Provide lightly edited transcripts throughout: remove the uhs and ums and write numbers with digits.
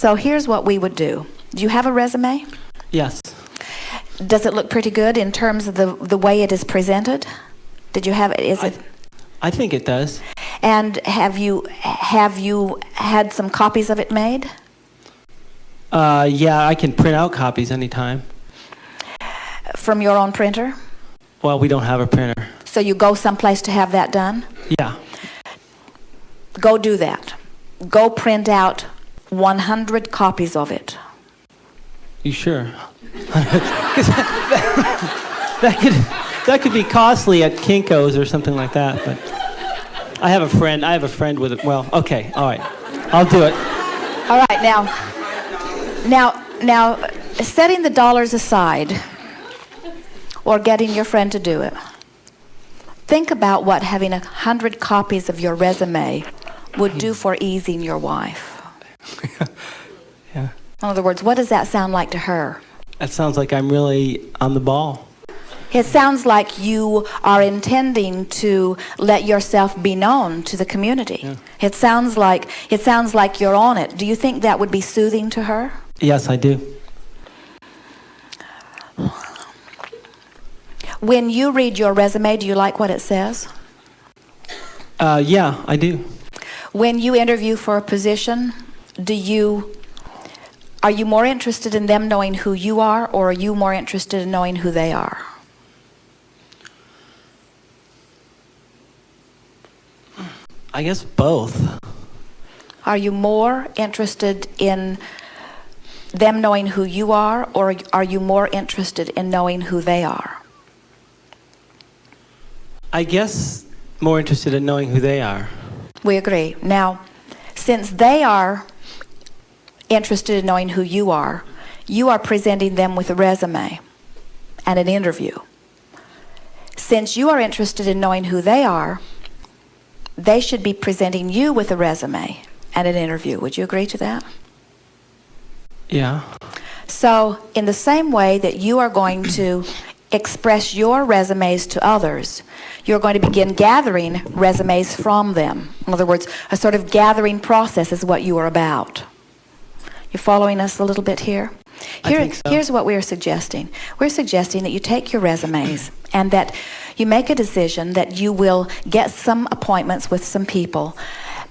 So here's what we would do. Do you have a resume? Yes. Does it look pretty good in terms of the way it is presented? Did you have it? I think it does. And have you had some copies of it made? Yeah, I can print out copies anytime. From your own printer? Well, we don't have a printer. So you go someplace to have that done? Yeah. Go do that. Go print out 100 copies of it. You sure? that could be costly at Kinko's or something like that. But I have a friend with it. Well, okay, all right, I'll do it. All right, now, setting the dollars aside, or getting your friend to do it. Think about what having 100 copies of your resume would do for easing your wife. Yeah. In other words, what does that sound like to her? That sounds like I'm really on the ball. It sounds like you are intending to let yourself be known to the community. Yeah. It sounds like you're on it. Do you think that would be soothing to her? Yes, I do. When you read your resume, do you like what it says? Yeah, I do. When you interview for a position, are you more interested in them knowing who you are, or are you more interested in knowing who they are? I guess both. Are you more interested in them knowing who you are, or are you more interested in knowing who they are? I guess more interested in knowing who they are. We agree. Now, since they are interested in knowing who you are presenting them with a resume and an interview. Since you are interested in knowing who they are, they should be presenting you with a resume and an interview. Would you agree to that? Yeah. So, in the same way that you are going to express your resumes to others, you're going to begin gathering resumes from them. In other words, a sort of gathering process is what you are about. You're following us a little bit here? I think so. Here's what we're suggesting. We're suggesting that you take your resumes and that you make a decision that you will get some appointments with some people.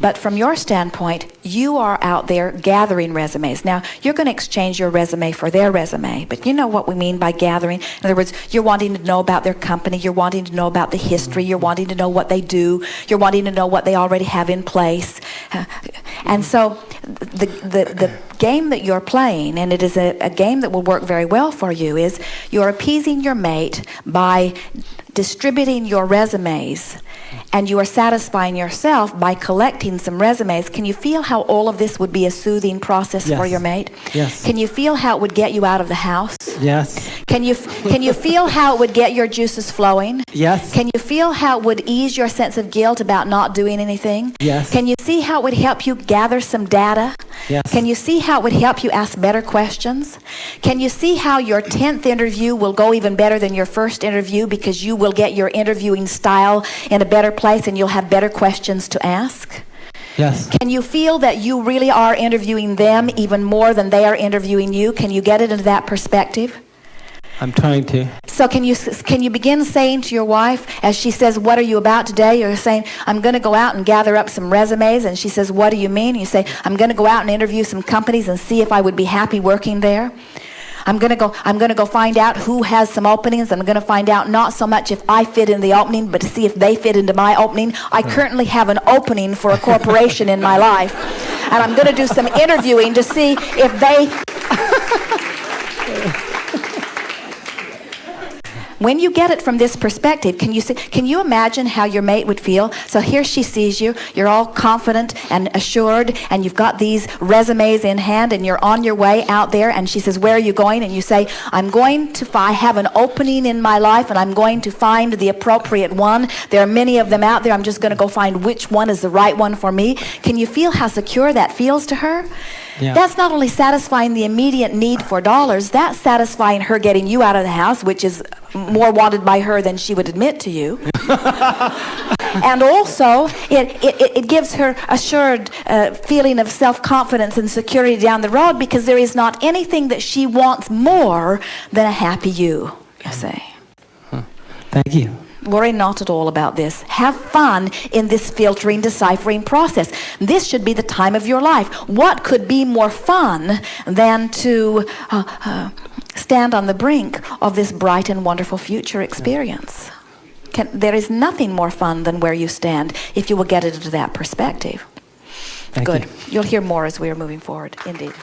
But from your standpoint, you are out there gathering resumes. Now, you're going to exchange your resume for their resume, but you know what we mean by gathering. In other words, you're wanting to know about their company, you're wanting to know about the history, you're wanting to know what they do, you're wanting to know what they already have in place. And so the game that you're playing, and it is a game that will work very well for you, is you're appeasing your mate by distributing your resumes, and you are satisfying yourself by collecting some resumes. Can you feel how all of this would be a soothing process for your mate? Yes. Can you feel how it would get you out of the house? Yes. Can you feel how it would get your juices flowing? Yes. Can you feel how it would ease your sense of guilt about not doing anything? Yes. Can you see how it would help you gather some data? Yes. Can you see how it would help you ask better questions? Can you see how your 10th interview will go even better than your first interview because you will get your interviewing style in a better place and you'll have better questions to ask? Yes. Can you feel that you really are interviewing them even more than they are interviewing you? Can you get it into that perspective? I'm trying to. So can you begin saying to your wife, as she says, "What are you about today?" You're saying, "I'm going to go out and gather up some resumes." And she says, "What do you mean?" And you say, "I'm going to go out and interview some companies and see if I would be happy working there. I'm going to go find out who has some openings. I'm going to find out not so much if I fit in the opening, but to see if they fit into my opening. I currently have an opening for a corporation in my life, and I'm going to do some interviewing to see if they..." When you get it from this perspective, can you imagine how your mate would feel? So here she sees you, you're all confident and assured, and you've got these resumes in hand, and you're on your way out there, and she says, "Where are you going?" And you say, I have an opening in my life, and I'm going to find the appropriate one. There are many of them out there. I'm just going to go find which one is the right one for me. Can you feel how secure that feels to her? Yeah. That's not only satisfying the immediate need for dollars, that's satisfying her getting you out of the house, which is more wanted by her than she would admit to you. And also, it gives her assured feeling of self-confidence and security down the road, because there is not anything that she wants more than a happy you see. Thank you. Worry not at all about this. Have fun in this filtering, deciphering process. This should be the time of your life. What could be more fun than to stand on the brink of this bright and wonderful future experience? There is nothing more fun than where you stand if you will get it into that perspective. Thank Good. you. You'll hear more as we are moving forward. Indeed.